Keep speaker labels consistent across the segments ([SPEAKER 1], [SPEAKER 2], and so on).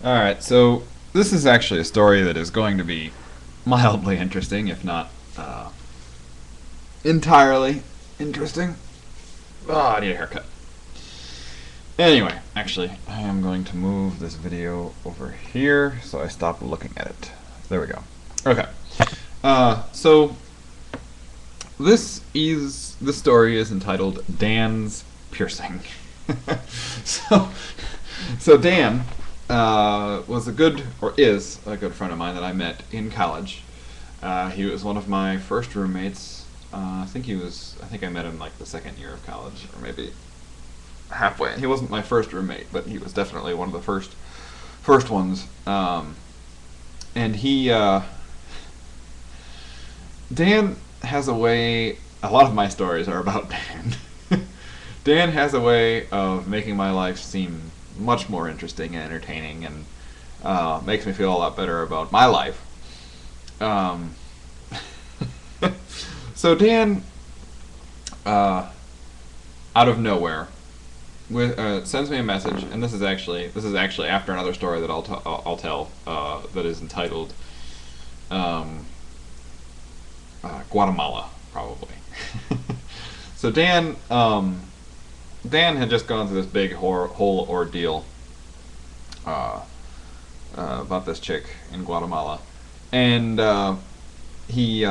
[SPEAKER 1] Alright, so this is actually a story that is going to be mildly interesting, if not entirely interesting. Oh, I need a haircut. Anyway, actually, I am going to move this video over here so I stop looking at it. There we go. Okay. So this story is entitled Dan's Piercing. so so Dan was a good, or is a good friend of mine that I met in college. He was one of my first roommates. I think I met him like the second year of college, or maybe halfway. He wasn't my first roommate, but he was definitely one of the first ones. And he Dan has a way. A lot of my stories are about Dan. Dan has a way of making my life seem much more interesting and entertaining, and makes me feel a lot better about my life. Um, so Dan, out of nowhere, sends me a message, and this is actually after another story that I'll tell that is entitled Guatemala, probably. So Dan had just gone through this big whole ordeal about this chick in Guatemala, and he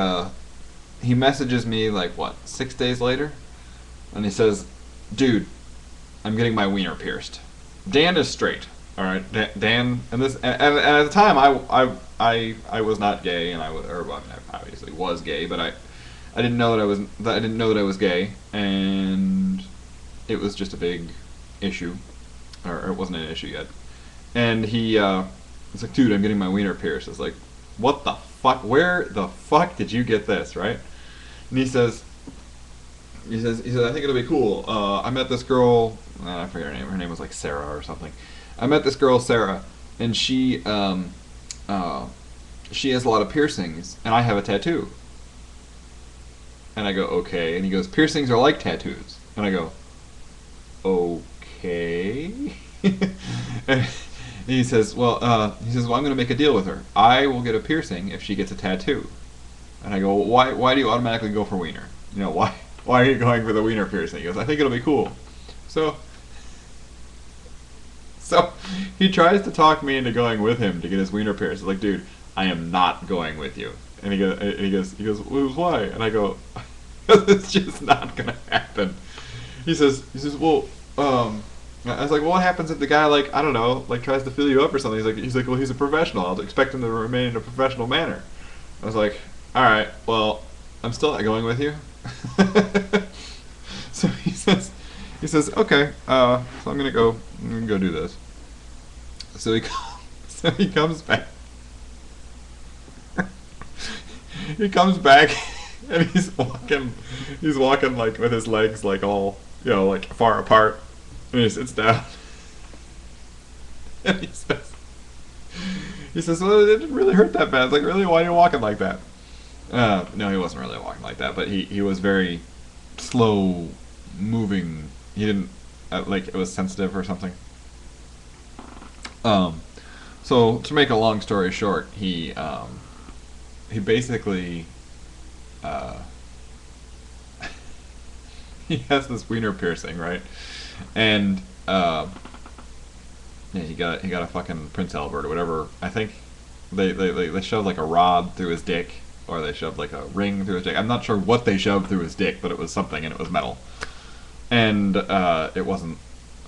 [SPEAKER 1] messages me like what 6 days later, and he says, "Dude, I'm getting my wiener pierced." Dan is straight, all right. Dan, and at the time I was not gay, and well, I obviously was gay, but I didn't know that I was gay, and it was just a big issue, or it wasn't an issue yet. And he was like, "Dude, I'm getting my wiener pierced." I was like, "What the fuck? Where the fuck did you get this?" Right? And he says, "I think it'll be cool. I met this girl. I forget her name. Her name was like Sarah or something. I met this girl Sarah, and she has a lot of piercings, and I have a tattoo." And I go, "Okay." And he goes, "Piercings are like tattoos." And I go, "Okay." And he says, "Well, I'm going to make a deal with her. I will get a piercing if she gets a tattoo." And I go, "Well, why do you automatically go for wiener? Why are you going for the wiener piercing?" He goes, "I think it'll be cool." So so he tries to talk me into going with him to get his wiener pierced. Like, "Dude, I am not going with you." And he goes, "Why?" And I go, "Because it's just not gonna happen." He says, "Well, I was like, "Well, what happens if the guy, like, I don't know, like tries to fill you up or something?" He's like, "Well, he's a professional. I'll expect him to remain in a professional manner." I was like, "All right, well, I'm still not going with you." So he says, "Okay, so I'm gonna go do this." So so he comes back. He comes back, and he's walking like with his legs like all, like far apart, and he sits down, and he says, "Well, it didn't really hurt that bad." I was like, "Really? Why are you walking like that?" No, he wasn't really walking like that, but he was very slow moving. He didn't like it was sensitive or something. Um, so to make a long story short, he basically uh, he has this wiener piercing, right? And yeah, he got a fucking Prince Albert or whatever. I think they shoved like a rod through his dick, or they shoved like a ring through his dick. I'm not sure what they shoved through his dick, but it was something, and it was metal. And it wasn't.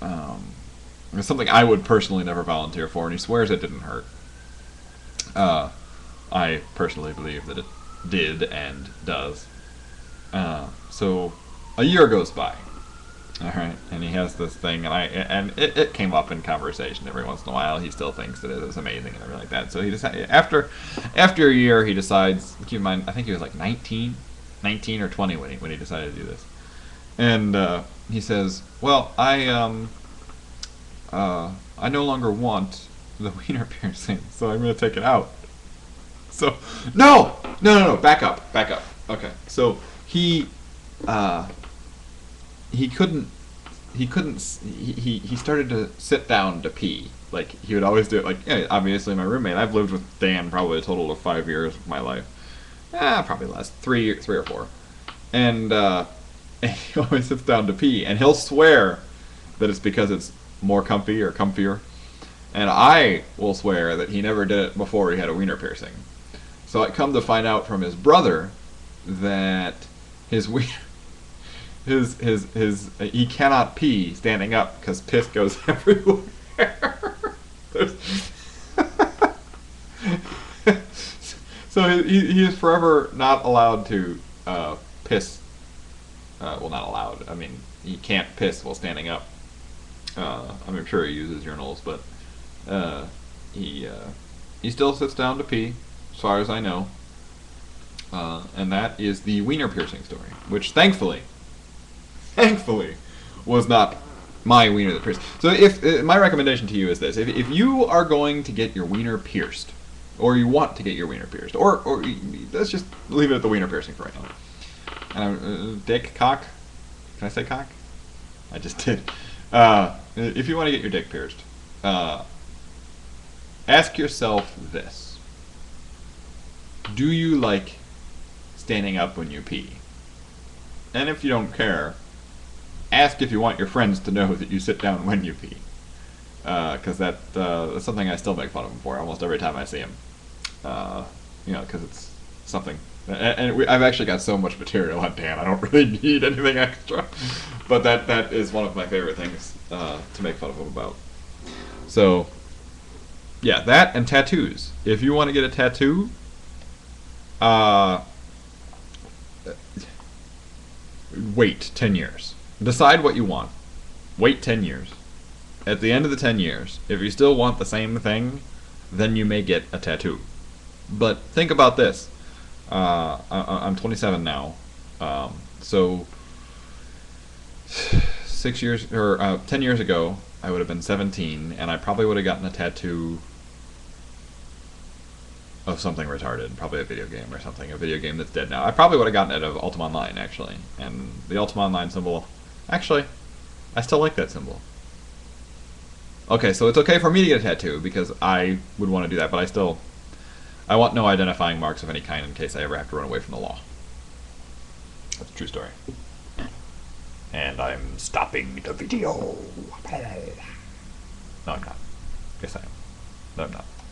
[SPEAKER 1] It was something I would personally never volunteer for, and he swears it didn't hurt. I personally believe that it did and does. So a year goes by. All right, and he has this thing, and it came up in conversation every once in a while. He still thinks that it is amazing and everything like that. So he decided after a year, he decides. Keep in mind, I think he was like 19 or 20 when he decided to do this. And he says, "Well, I no longer want the wiener piercing, so I'm going to take it out." So no, back up. Okay, so uh, he couldn't he started to sit down to pee, like he would always do it. Like, yeah, obviously my roommate. I've lived with Dan probably a total of 5 years of my life. Probably less, three or four. And, and he always sits down to pee, and he'll swear that it's because it's more comfy or comfier. And I will swear that he never did it before he had a wiener piercing. So I come to find out from his brother that his he cannot pee standing up because piss goes everywhere. So he is forever not allowed to piss. Well, not allowed. I mean, he can't piss while standing up. I'm sure he uses urinals, but he still sits down to pee, as far as I know. And that is the wiener piercing story, which thankfully was not my wiener that pierced. So if my recommendation to you is this: if you are going to get your wiener pierced, or you want to get your wiener pierced, or let's just leave it at the wiener piercing for right now. Dick, cock. Can I say cock? I just did. If you want to get your dick pierced, ask yourself this: do you like standing up when you pee? And if you don't care, ask if you want your friends to know that you sit down when you pee. Because that's something I still make fun of him for almost every time I see him. Because it's something. And I've actually got so much material on Dan, I don't really need anything extra. But that is one of my favorite things to make fun of him about. So, yeah, that and tattoos. If you want to get a tattoo, wait 10 years. Decide what you want. Wait 10 years. At the end of the 10 years, if you still want the same thing, then you may get a tattoo. But think about this. I'm 27 now. So 6 years or 10 years ago, I would have been 17, and I probably would have gotten a tattoo of something retarded, probably a video game or something, a video game that's dead now. I probably would have gotten it of Ultima Online, actually. And the Ultima Online symbol, actually, I still like that symbol. Okay, so it's okay for me to get a tattoo, because I would want to do that, but I want no identifying marks of any kind in case I ever have to run away from the law. That's a true story. And I'm stopping the video. No, I'm not. Yes, I am. No, I'm not.